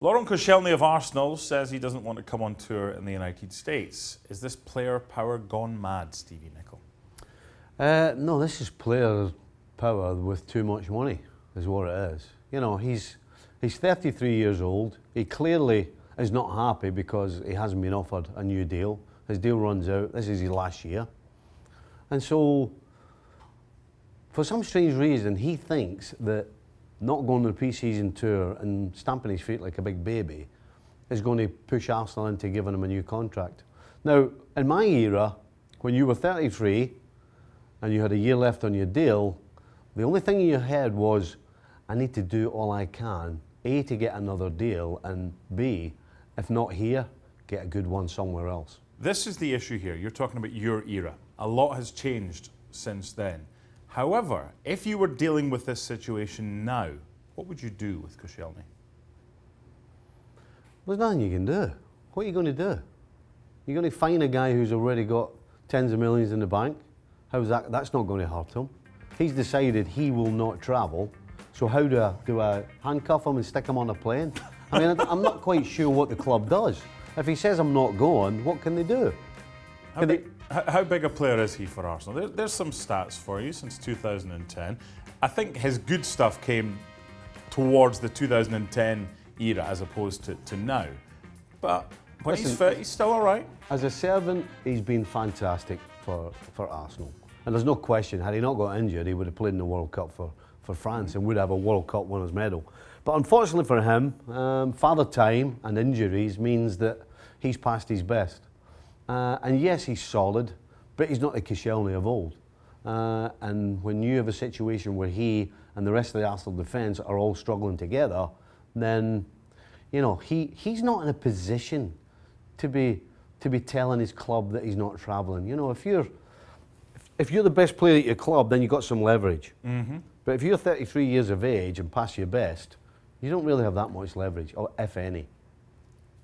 Laurent Koscielny of Arsenal says he doesn't want to come on tour in the United States. Is this player power gone mad, Stevie Nicol? No, this is player power with too much money, is what it is. You know, he's 33 years old. He clearly is not happy because he hasn't been offered a new deal. His deal runs out. This is his last year. And so, for some strange reason, he thinks that not going to the pre-season tour and stamping his feet like a big baby is going to push Arsenal into giving him a new contract. Now, in my era, when you were 33 and you had a year left on your deal, the only thing in your head was, I need to do all I can, A, to get another deal, and B, if not here, get a good one somewhere else. This is the issue here. You're talking about your era. A lot has changed since then. However, if you were dealing with this situation now, what would you do with Koscielny? There's nothing you can do. What are you going to do? You're going to find a guy who's already got tens of millions in the bank? How's that? That's not going to hurt him. He's decided he will not travel. So how do I handcuff him and stick him on a plane? I mean, I'm not quite sure what the club does. If he says I'm not going, what can they do? How big a player is he for Arsenal? There's some stats for you since 2010. I think his good stuff came towards the 2010 era as opposed to now. But when he's fit, he's still all right. As a servant, he's been fantastic for Arsenal. And there's no question, had he not got injured, he would have played in the World Cup for France and would have a World Cup winner's medal. But unfortunately for him, father time and injuries means that he's past his best. And yes, he's solid, but he's not the Koscielny of old. And when you have a situation where he and the rest of the Arsenal defence are all struggling together, then, you know, he's not in a position to be telling his club that he's not travelling. You know, if you're the best player at your club, then you've got some leverage. Mm-hmm. But if you're 33 years of age and past your best, you don't really have that much leverage, or if any.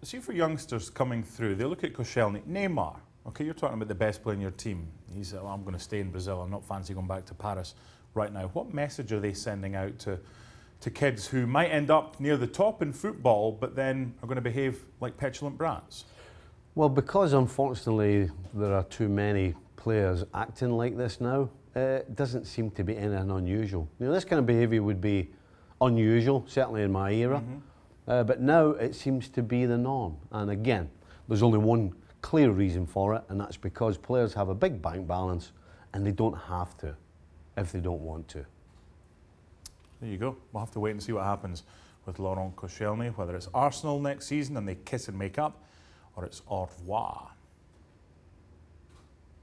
See, for youngsters coming through, they look at Koscielny, Neymar. Okay, you're talking about the best player in your team. He's, well, I'm going to stay in Brazil. I'm not fancy going back to Paris right now. What message are they sending out to kids who might end up near the top in football, but then are going to behave like petulant brats? Well, because unfortunately there are too many players acting like this now, it doesn't seem to be anything unusual. You know, this kind of behaviour would be unusual, certainly in my era. Mm-hmm. But now it seems to be the norm. And again, there's only one clear reason for it, and that's because players have a big bank balance and they don't have to if they don't want to. There you go. We'll have to wait and see what happens with Laurent Koscielny, whether it's Arsenal next season and they kiss and make up, or it's au revoir.